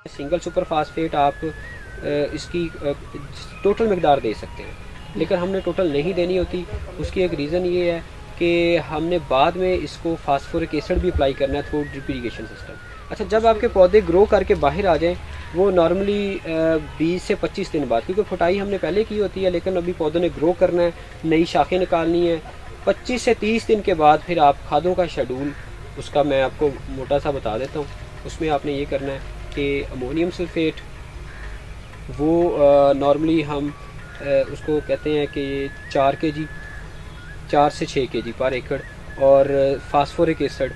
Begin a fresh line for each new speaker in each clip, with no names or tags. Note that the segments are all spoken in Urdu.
سنگل سپر فاسفیٹ آپ اس کی ٹوٹل مقدار دے سکتے ہیں، لیکن ہم نے ٹوٹل نہیں دینی ہوتی. اس کی ایک ریزن یہ ہے کہ ہم نے بعد میں اس کو فاسفورک ایسڈ بھی اپلائی کرنا ہے تھرو ڈرپ اریگیشن سسٹم. اچھا، جب آپ کے پودے گرو کر کے باہر آ جائیں، وہ نارملی 20 سے 25 دن بعد، کیونکہ پھٹائی ہم نے پہلے کی ہوتی ہے لیکن ابھی پودوں نے گرو کرنا ہے، نئی شاخیں نکالنی ہیں، 25 سے 30 دن کے بعد پھر آپ کھادوں کا شیڈول اس کا میں آپ کو موٹا سا بتا دیتا ہوں. اس میں آپ نے یہ کرنا ہے کہ امونیم سلفیٹ، وہ نارملی ہم اس کو کہتے ہیں کہ 4 kg 4 سے 6 kg پر ایکڑ، اور فاسفورک ایسڈ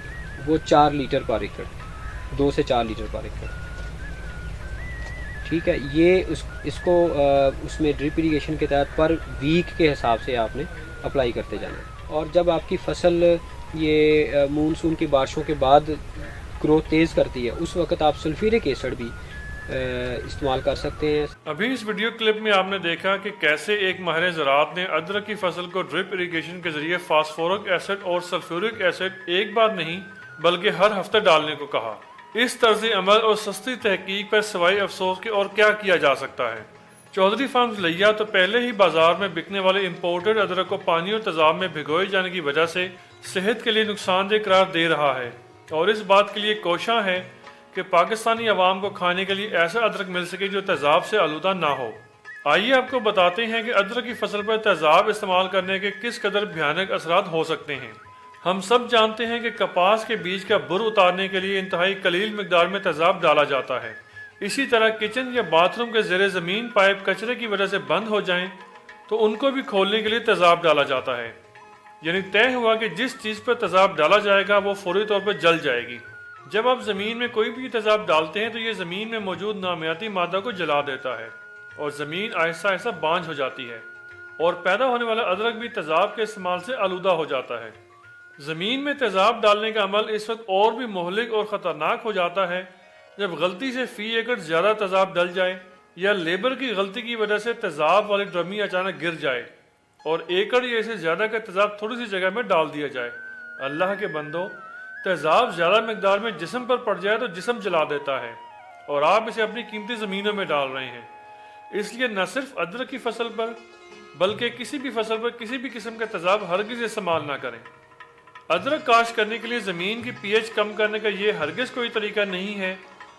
وہ 4 لیٹر پر ایکڑ، 2 سے 4 لیٹر پر ایکڑ. ٹھیک ہے، یہ اس کو اس میں ڈرپ اریگیشن کے تحت پر ویک کے حساب سے آپ نے اپلائی کرتے جانا ہے. اور جب آپ کی فصل یہ مونسون کی بارشوں کے بعد گروتھ تیز کرتی ہے، اس وقت آپ سلفیورک ایسڈ بھی استعمال کر سکتے ہیں.
ابھی اس ویڈیو کلپ میں آپ نے دیکھا کہ کیسے ایک ماہر زراعت نے ادرک کی فصل کو ڈرپ اریگیشن کے ذریعے فاسفورک ایسڈ اور سلفیورک ایسڈ ایک بار نہیں بلکہ ہر ہفتے ڈالنے کو کہا. اس طرز عمل اور سستی تحقیق پر سوائے افسوس کے اور کیا کیا جا سکتا ہے. چودھری فارمز لیا تو پہلے ہی بازار میں بکنے والے امپورٹڈ ادرک کو پانی اور تیزاب میں بھگوئے جانے کی وجہ سے صحت کے لیے نقصان دہ قرار دے رہا ہے، اور اس بات کے لیے کوشاں ہے کہ پاکستانی عوام کو کھانے کے لیے ایسا ادرک مل سکے جو تیزاب سے آلودہ نہ ہو. آئیے آپ کو بتاتے ہیں کہ ادرک کی فصل پر تیزاب استعمال کرنے کے کس قدر بھیانک اثرات ہو سکتے ہیں. ہم سب جانتے ہیں کہ کپاس کے بیج کا بر اتارنے کے لیے انتہائی قلیل مقدار میں تیزاب ڈالا جاتا ہے. اسی طرح کچن یا باتھ روم کے زیر زمین پائپ کچرے کی وجہ سے بند ہو جائیں تو ان کو بھی کھولنے کے لیے تیزاب ڈالا جاتا ہے. یعنی طے ہوا کہ جس چیز پر تیزاب ڈالا جائے گا وہ فوری طور پر جل جائے گی. جب آپ زمین میں کوئی بھی تیزاب ڈالتے ہیں تو یہ زمین میں موجود نامیاتی مادہ کو جلا دیتا ہے اور زمین آہستہ آہستہ بانجھ ہو جاتی ہے، اور پیدا ہونے والا ادرک بھی تیزاب کے استعمال سے آلودہ ہو جاتا ہے. زمین میں تیزاب ڈالنے کا عمل اس وقت اور بھی مہلک اور خطرناک ہو جاتا ہے جب غلطی سے فی ایکڑ زیادہ تیزاب ڈل جائے، یا لیبر کی غلطی کی وجہ سے تیزاب والی ڈرمی اچانک گر جائے اور ایکڑ یا اسے زیادہ کا تیزاب تھوڑی سی جگہ میں ڈال دیا جائے. اللہ کے بندو، تیزاب زیادہ مقدار میں جسم پر پڑ جائے تو جسم جلا دیتا ہے، اور آپ اسے اپنی قیمتی زمینوں میں ڈال رہے ہیں. اس لیے نہ صرف ادرک کی فصل پر بلکہ کسی بھی فصل پر کسی بھی قسم کا تیزاب ہرگز استعمال نہ کریں. ادرک کاشت کرنے کے لیے زمین کی پی ایچ کم کرنے کا یہ ہرگز کوئی طریقہ نہیں ہے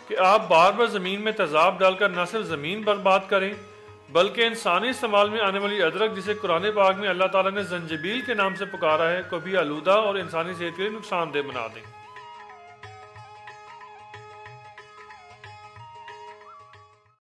کہ آپ بار بار زمین میں تیزاب ڈال کر نہ صرف زمین برباد کریں بلکہ انسانی استعمال میں آنے والی ادرک، جسے قرآن پاک میں اللہ تعالیٰ نے زنجبیل کے نام سے پکارا ہے، کو بھی آلودہ اور انسانی صحت کے لیے نقصان دہ بنا دیں.